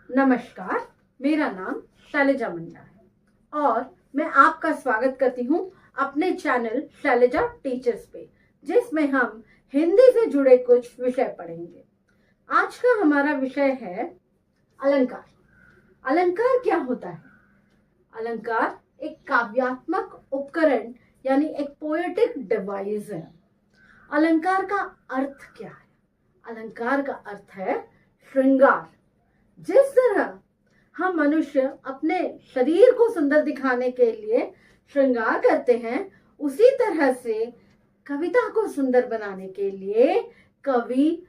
नमस्कार, मेरा नाम शैलजा मंडा है और मैं आपका स्वागत करती हूँ अपने चैनल शैलजा टीचर्स पे, जिसमें हम हिंदी से जुड़े कुछ विषय पढ़ेंगे। आज का हमारा विषय है अलंकार। अलंकार क्या होता है? अलंकार एक काव्यात्मक उपकरण यानी एक पोएटिक डिवाइस है। अलंकार का अर्थ क्या है? अलंकार का अर्थ है श्रृंगार। जिस तरह हम मनुष्य अपने शरीर को सुंदर दिखाने के लिए श्रृंगार करते हैं, उसी तरह से कविता को सुंदर बनाने के लिए कवि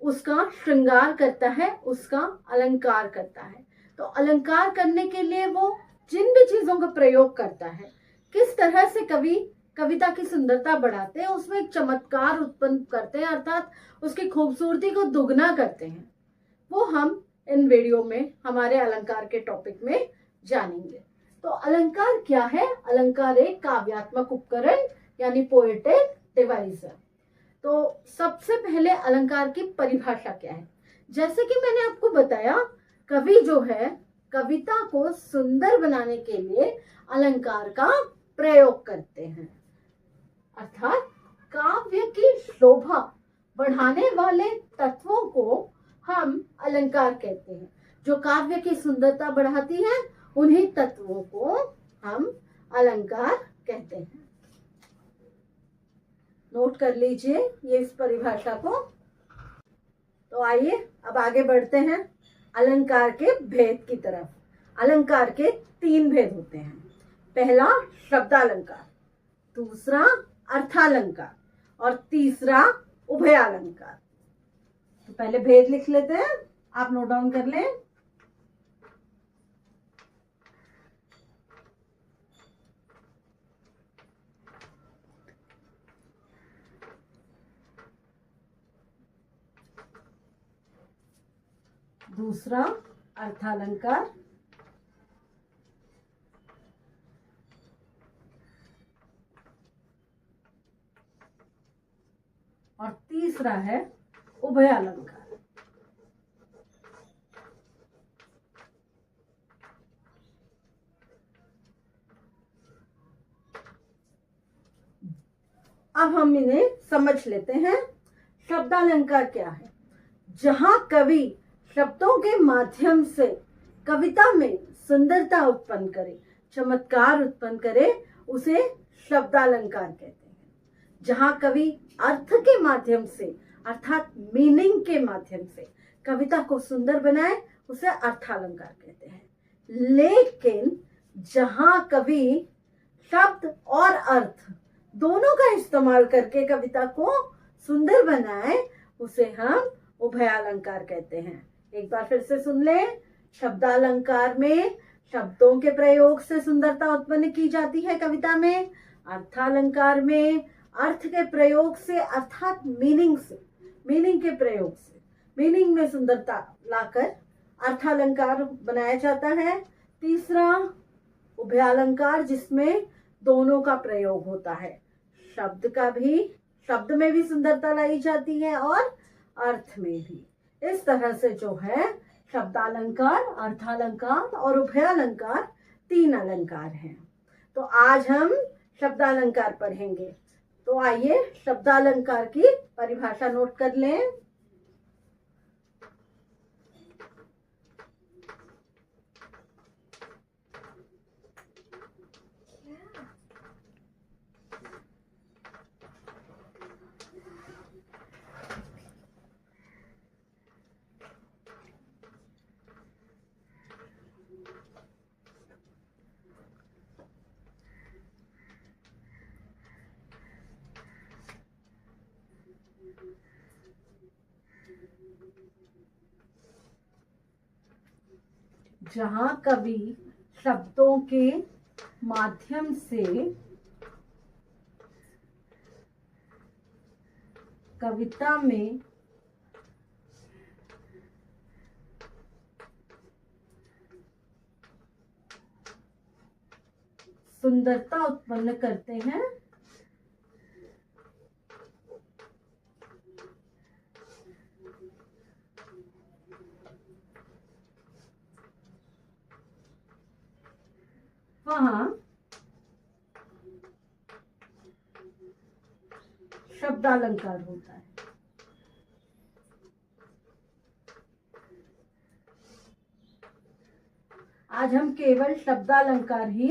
उसका श्रृंगार करता है, उसका अलंकार करता है। तो अलंकार करने के लिए वो जिन भी चीजों का प्रयोग करता है, किस तरह से कवि कविता की सुंदरता बढ़ाते हैं, उसमें एक चमत्कार उत्पन्न करते हैं, अर्थात उसकी खूबसूरती को दुगना करते हैं, वो हम इन वीडियो में हमारे अलंकार के टॉपिक में जानेंगे। तो अलंकार क्या है? अलंकार एक काव्यात्मक उपकरण यानी पोएटिक डिवाइस है। तो सबसे पहले अलंकार की परिभाषा क्या है? जैसे कि मैंने आपको बताया, कवि जो है कविता को सुंदर बनाने के लिए अलंकार का प्रयोग करते हैं, अर्थात काव्य की शोभा बढ़ाने वाले तत्वों को हम अलंकार कहते हैं। जो काव्य की सुंदरता बढ़ाती है, उन्हीं तत्वों को हम अलंकार कहते हैं। नोट कर लीजिए ये इस परिभाषा को। तो आइए अब आगे बढ़ते हैं अलंकार के भेद की तरफ। अलंकार के 3 भेद होते हैं। पहला शब्दालंकार, दूसरा अर्थालंकार और तीसरा उभयालंकार। तो पहले भेद लिख लेते हैं, आप नोट डाउन कर लें। दूसरा अर्थालंकार, और तीसरा है उभयालंकार। अब हम इन्हें समझ लेते हैं। शब्दालंकार क्या है? जहां कवि शब्दों के माध्यम से कविता में सुंदरता उत्पन्न करे, चमत्कार उत्पन्न करे, उसे शब्दालंकार कहते हैं। जहां कवि अर्थ के माध्यम से, अर्थात मीनिंग के माध्यम से कविता को सुंदर बनाए, उसे अर्थालंकार कहते हैं। लेकिन जहां कवि शब्द और अर्थ दोनों का इस्तेमाल करके कविता को सुंदर बनाए, उसे हम उभयालंकार कहते हैं। एक बार फिर से सुन लें। शब्दालंकार में शब्दों के प्रयोग से सुंदरता उत्पन्न की जाती है कविता में। अर्थालंकार में अर्थ के प्रयोग से, अर्थात मीनिंग से, मीनिंग के प्रयोग से, मीनिंग में सुंदरता लाकर अर्थालंकार बनाया जाता है। तीसरा उभयालंकार, जिसमें दोनों का प्रयोग होता है। शब्द में भी सुंदरता लाई जाती है और अर्थ में भी। इस तरह से जो है शब्दालंकार, अर्थालंकार और उभयालंकार 3 अलंकार हैं। तो आज हम शब्दालंकार पढ़ेंगे। तो आइए शब्दालंकार की परिभाषा नोट कर लें। जहां कवि शब्दों के माध्यम से कविता में सुंदरता उत्पन्न करते हैं, वहां शब्दालंकार होता है। आज हम केवल शब्दालंकार ही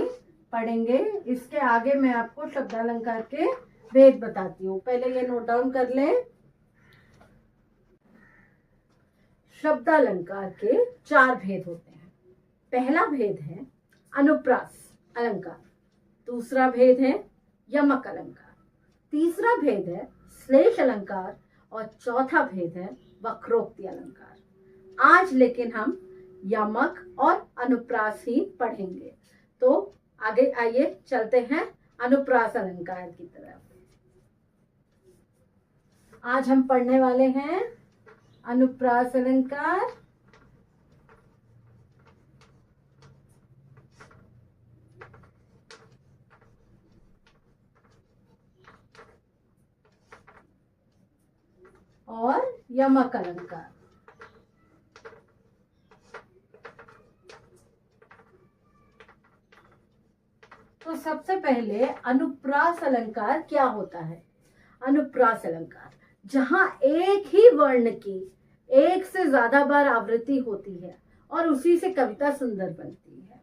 पढ़ेंगे। इसके आगे मैं आपको शब्दालंकार के भेद बताती हूँ। पहले ये नोट डाउन कर लें। शब्दालंकार के 4 भेद होते हैं। पहला भेद है अनुप्रास अलंकार, दूसरा भेद है यमक अलंकार, तीसरा भेद है श्लेष अलंकार और चौथा भेद है वक्रोक्ति अलंकार। आज लेकिन हम यमक और अनुप्रास ही पढ़ेंगे। तो आगे आइए चलते हैं अनुप्रास अलंकार की तरफ। आज हम पढ़ने वाले हैं अनुप्रास अलंकार। और यमक अलंकार। तो सबसे पहले अनुप्रास अलंकार क्या होता है। अनुप्रास अलंकार जहां एक ही वर्ण की एक से ज्यादा बार आवृत्ति होती है और उसी से कविता सुंदर बनती है।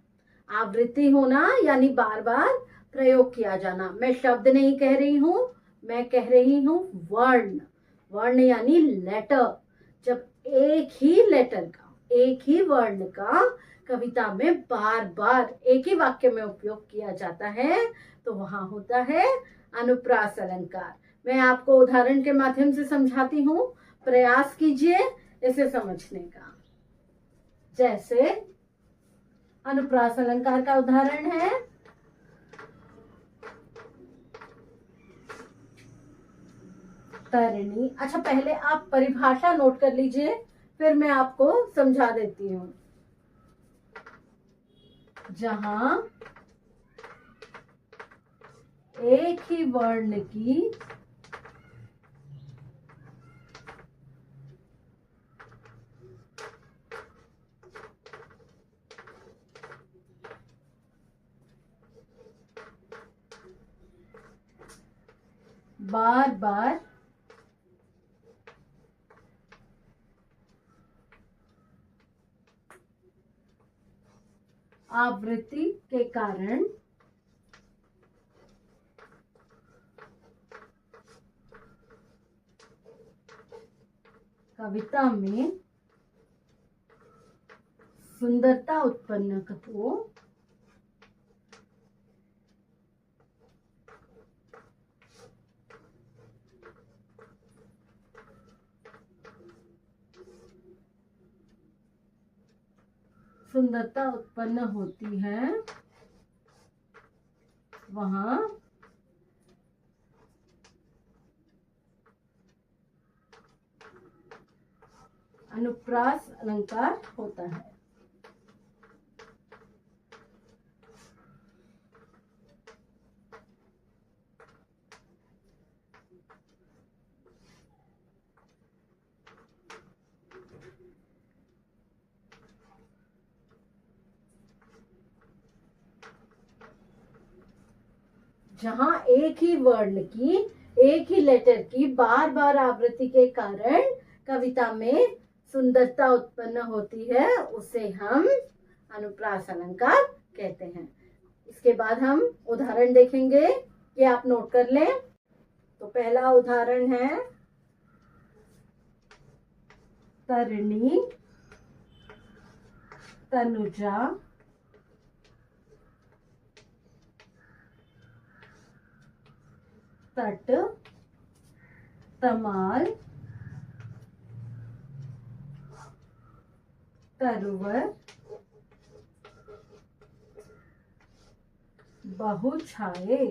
आवृत्ति होना यानी बार बार प्रयोग किया जाना। मैं शब्द नहीं कह रही हूं, मैं कह रही हूं वर्ण। वर्ण यानी लेटर। जब एक ही लेटर का, एक ही वर्ण का कविता में बार बार एक ही वाक्य में उपयोग किया जाता है तो वहां होता है अनुप्रास अलंकार। मैं आपको उदाहरण के माध्यम से समझाती हूँ, प्रयास कीजिए इसे समझने का। जैसे अनुप्रास अलंकार का उदाहरण है तरणी। अच्छा, पहले आप परिभाषा नोट कर लीजिए, फिर मैं आपको समझा देती हूँ। जहां एक ही वर्ण की बार बार आवृत्ति के कारण कविता में सुंदरता उत्पन्न हो, सुंदरता उत्पन्न होती है, वहां अनुप्रास अलंकार होता है। जहां एक ही वर्ण की, एक ही लेटर की बार बार आवृत्ति के कारण कविता में सुंदरता उत्पन्न होती है, उसे हम अनुप्रास अलंकार कहते हैं। इसके बाद हम उदाहरण देखेंगे, ये आप नोट कर लें। तो पहला उदाहरण है तरणी, तनुजा, तट, तमाल, तरुवर, बहुछाये।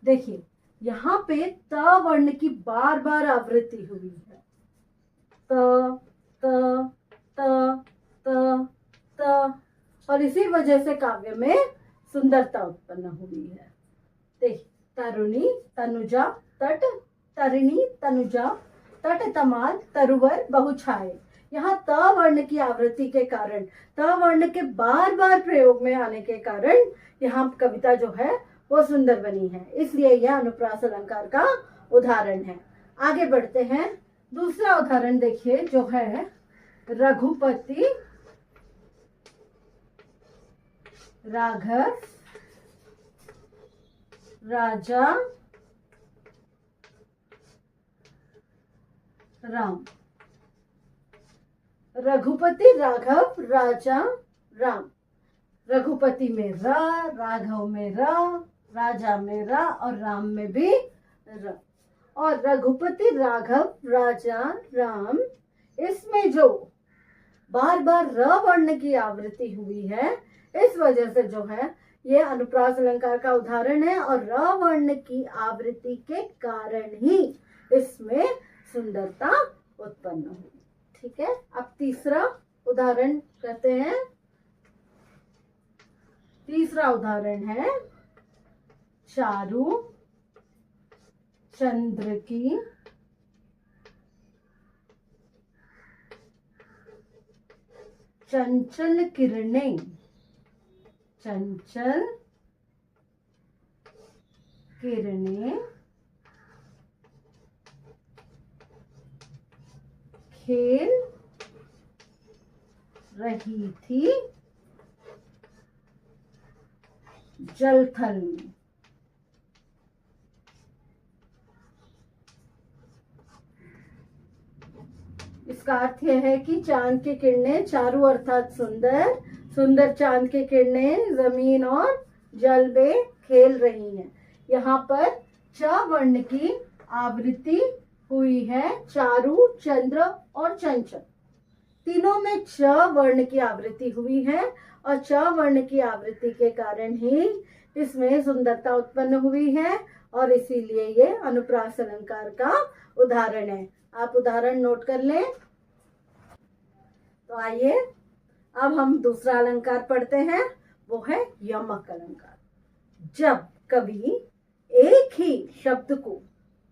देखिए यहाँ पे त वर्ण की बार बार आवृत्ति हुई है। त त त त त और इसी वजह से काव्य में सुंदरता उत्पन्न हुई है। देखिए तरुणी, तनुजा, तट, तरिणी, तनुजा, तट, तमाल, तरुवर, बहुछाये। यहाँ त वर्ण की आवृत्ति के कारण, त वर्ण के बार बार प्रयोग में आने के कारण यहाँ कविता जो है वो सुंदर बनी है, इसलिए यह अनुप्रास अलंकार का उदाहरण है। आगे बढ़ते हैं, दूसरा उदाहरण देखिए जो है रघुपति राघव राजा राम। रघुपति राघव राजा राम। रघुपति में र, राघव में र, राजा में र और राम में भी र। और रघुपति राघव राजा राम, इसमें जो बार बार र वर्ण की आवृत्ति हुई है, इस वजह से जो है ये अनुप्रास अलंकार का उदाहरण है और र वर्ण की आवृत्ति के कारण ही इसमें सुंदरता उत्पन्न हुई। ठीक है, अब तीसरा उदाहरण करते हैं। तीसरा उदाहरण है चारु चंद्र की चंचल किरणें, चंचल किरणें खेल रही थी जलथल में। इसका अर्थ यह है कि चांद की किरणें, चारु अर्थात सुंदर, सुंदर चांद की किरणें जमीन और जल में खेल रही हैं। यहाँ पर च वर्ण की आवृत्ति हुई है, चारु, चंद्र और चंचल, तीनों में च वर्ण की आवृत्ति हुई है और च वर्ण की आवृत्ति के कारण ही इसमें सुंदरता उत्पन्न हुई है और इसीलिए ये अनुप्रास अलंकार का उदाहरण है। आप उदाहरण नोट कर लें। तो आइए अब हम दूसरा अलंकार पढ़ते हैं, वो है यमक अलंकार। जब कवि एक ही शब्द को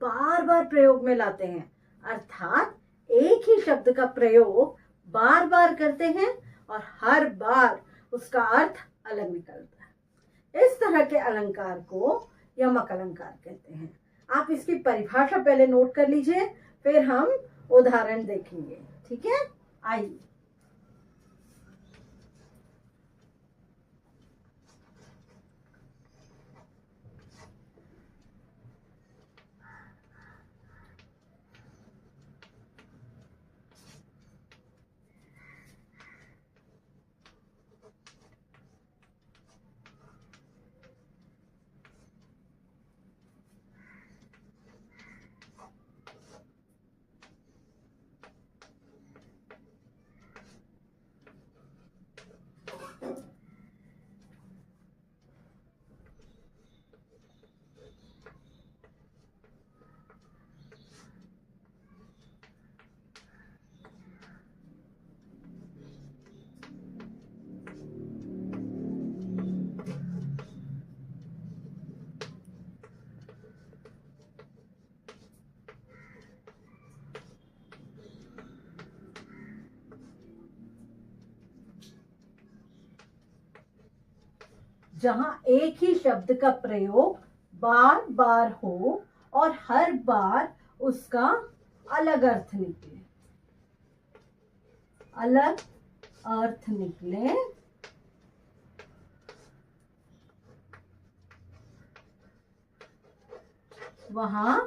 बार बार प्रयोग में लाते हैं, अर्थात एक ही शब्द का प्रयोग बार बार करते हैं और हर बार उसका अर्थ अलग निकलता है, इस तरह के अलंकार को यमक अलंकार कहते हैं। आप इसकी परिभाषा पहले नोट कर लीजिए, फिर हम उदाहरण देखेंगे। ठीक है, आइए। जहां एक ही शब्द का प्रयोग बार बार हो और हर बार उसका अलग अर्थ निकले, अलग अर्थ निकले, वहां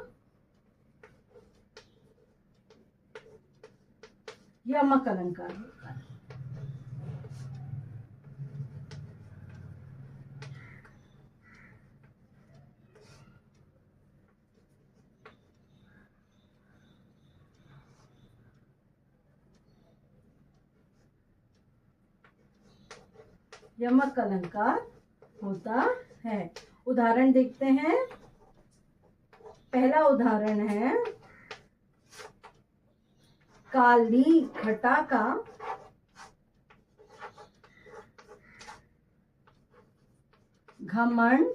यमक अलंकार होता है। यमक अलंकार होता है। उदाहरण देखते हैं। पहला उदाहरण है काली घटा का घमंड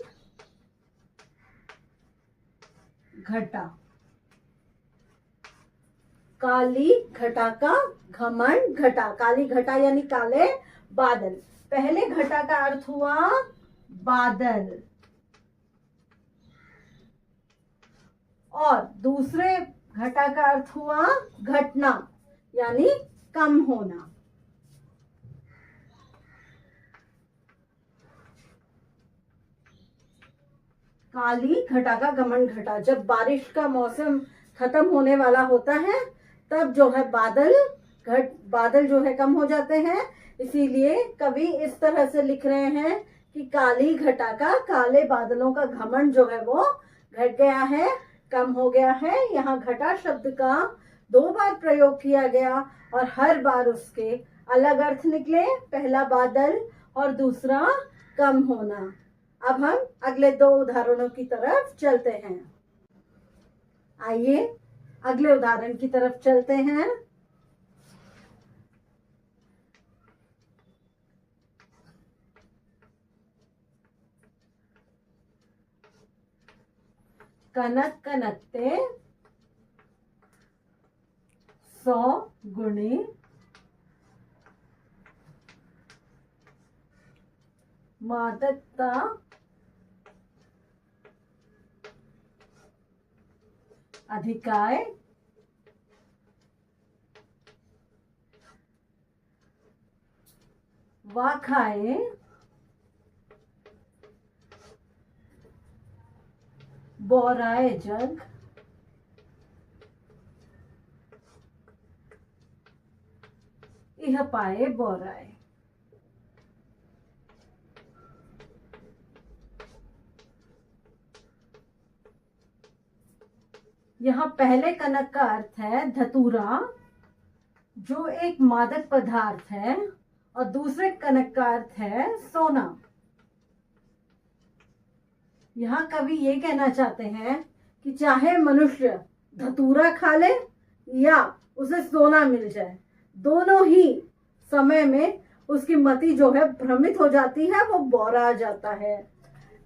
घटा। काली घटा का घमंड घटा, काली घटा यानी काले बादल। पहले घटा का अर्थ हुआ बादल और दूसरे घटा का अर्थ हुआ घटना यानी कम होना। काली घटा का घमंड घटा, जब बारिश का मौसम खत्म होने वाला होता है तब जो है बादल जो है कम हो जाते हैं, इसीलिए कवि इस तरह से लिख रहे हैं कि काली घटा का, काले बादलों का घमंड जो है वो घट गया है, कम हो गया है। यहाँ घटा शब्द का 2 बार प्रयोग किया गया और हर बार उसके अलग अर्थ निकले, पहला बादल और दूसरा कम होना। अब हम अगले 2 उदाहरणों की तरफ चलते हैं। आइए अगले उदाहरण की तरफ चलते हैं। कनक कनकते 100 गुणे मादकता अधिकाय वाखाए बोराए जग इह पाए बोराए। यहाँ पहले कनक का अर्थ है धतूरा, जो एक मादक पदार्थ है, और दूसरे कनक का अर्थ है सोना। यहाँ कवि ये कहना चाहते हैं कि चाहे मनुष्य धतूरा खा ले या उसे सोना मिल जाए, दोनों ही समय में उसकी मति जो है भ्रमित हो जाती है, वो बौरा जाता है।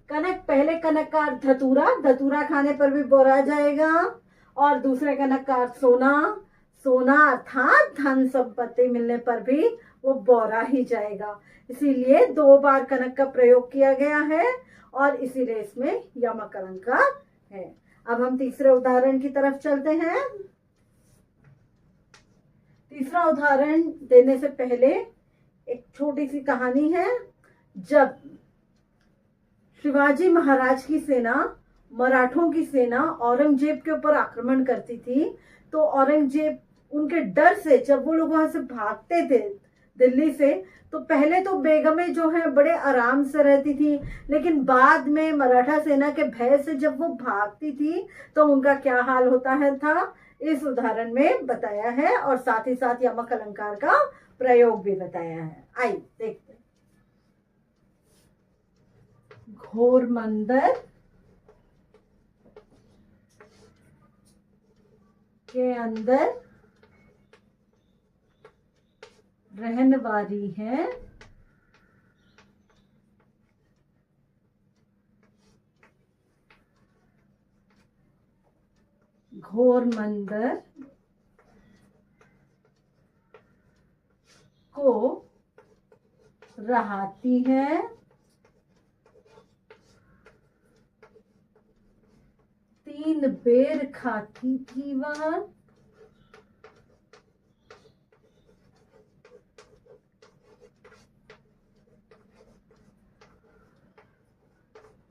कनक, पहले कनक का अर्थ धतूरा, धतूरा खाने पर भी बौरा जाएगा, और दूसरे कनक का अर्थ सोना, सोना अर्थात धन संपत्ति मिलने पर भी वो बौरा ही जाएगा। इसीलिए 2 बार कनक का प्रयोग किया गया है और इसीलिए इसमें यमक अलंकार है। अब हम तीसरे उदाहरण की तरफ चलते हैं। तीसरा उदाहरण देने से पहले एक छोटी सी कहानी है। जब शिवाजी महाराज की सेना, मराठों की सेना औरंगजेब के ऊपर आक्रमण करती थी, तो औरंगजेब उनके डर से, जब वो लोग वहां से भागते थे दिल्ली से, तो पहले तो बेगमें जो है बड़े आराम से रहती थी, लेकिन बाद में मराठा सेना के भय से जब वो भागती थी तो उनका क्या हाल होता है था, इस उदाहरण में बताया है, और साथ ही साथ यमक अलंकार का प्रयोग भी बताया है। आइए देखते हैं। घोर मंदिर के अंदर रहने वाली है घोर मंदिर को रहाती है, 3 बेर खाती थी वह,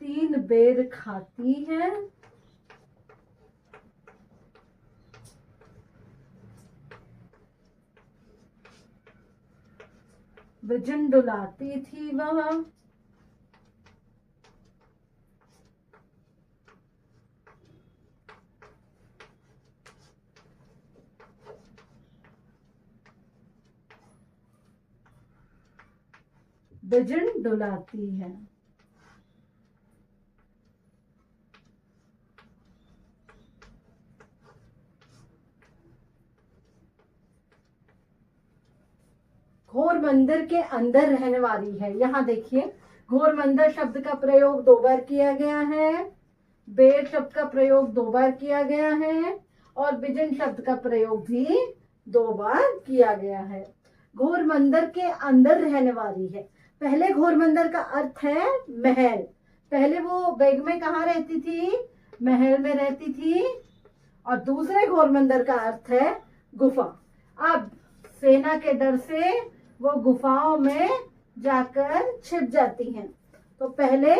तीन बेर खाती है, विजन डुलाती थी वह, विजन डुलाती है। घोर मंदिर के अंदर रहने वाली है। यहाँ देखिए, घोर मंदिर शब्द का प्रयोग 2 बार किया गया है, बेर शब्द का प्रयोग 2 बार किया गया है, और विजन शब्द का प्रयोग भी 2 बार किया गया है। घोरमंदिर के अंदर रहने वाली है। पहले घोरमंदिर का अर्थ है महल। पहले वो बेग में कहाँ रहती थी? महल में रहती थी। और दूसरे घोरमंदिर का अर्थ है गुफा। अब सेना के डर से वो गुफाओं में जाकर छिप जाती हैं। तो पहले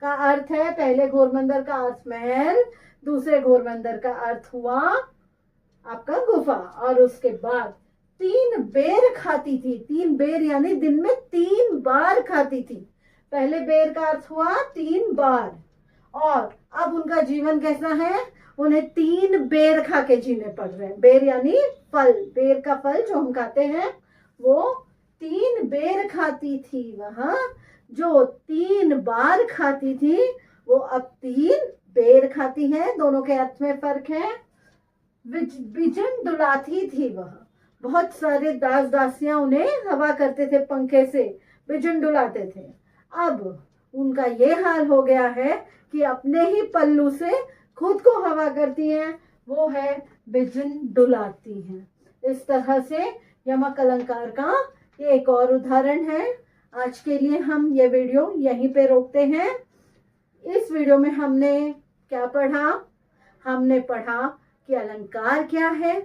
का अर्थ है, पहले घोरमंदिर का अर्थ महल, दूसरे घोरमंदिर का अर्थ हुआ आपका गुफा। और उसके बाद 3 बेर खाती थी। 3 बेर यानी दिन में 3 बार खाती थी। पहले बेर का अर्थ हुआ 3 बार। और अब उनका जीवन कैसा है? उन्हें 3 बेर खा के जीने पड़ रहे हैं। बेर यानी फल, बेर का फल जो हम खाते हैं वो 3 बेर खाती थी। वहां जो 3 बार खाती थी वो अब 3 बेर खाती है। दोनों के अर्थ में फर्क है। विजन डुलाती थी। वह बहुत सारे दास दासियां उन्हें हवा करते थे, पंखे से विजन डुलाते थे। अब उनका ये हाल हो गया है कि अपने ही पल्लू से खुद को हवा करती हैं। वो है विजन डुलाती हैं। इस तरह से यमक अलंकार का ये एक और उदाहरण है। आज के लिए हम ये वीडियो यहीं पे रोकते हैं। इस वीडियो में हमने क्या पढ़ा? हमने पढ़ा कि अलंकार क्या है,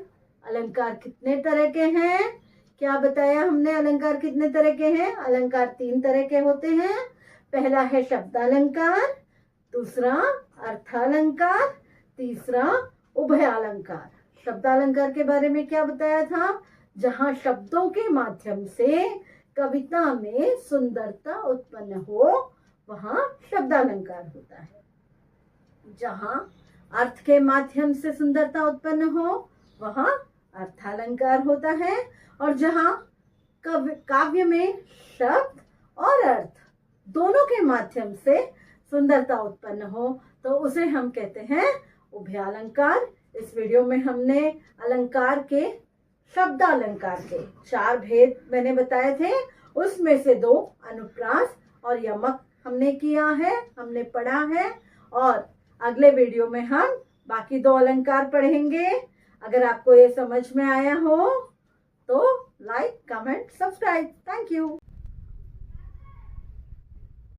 अलंकार कितने तरह के हैं। क्या बताया हमने? अलंकार कितने तरह के हैं? अलंकार 3 तरह के होते हैं। पहला है शब्दालंकार, दूसरा अर्थालंकार, तीसरा उभयालंकार। शब्दालंकार के बारे में क्या बताया था? जहां शब्दों के माध्यम से कविता में सुंदरता उत्पन्न हो वहां शब्दालंकार होता है। जहां अर्थ के माध्यम से सुंदरता उत्पन्न हो वहां अर्थालंकार होता है। और जहां काव्य में शब्द और अर्थ दोनों के माध्यम से सुंदरता उत्पन्न हो तो उसे हम कहते हैं उभयालंकार। इस वीडियो में हमने अलंकार के, शब्दालंकार के 4 भेद मैंने बताए थे। उसमें से 2 अनुप्रास और यमक हमने किया है, हमने पढ़ा है। और अगले वीडियो में हम बाकी 2 अलंकार पढ़ेंगे। अगर आपको ये समझ में आया हो तो like, comment, subscribe. Thank you.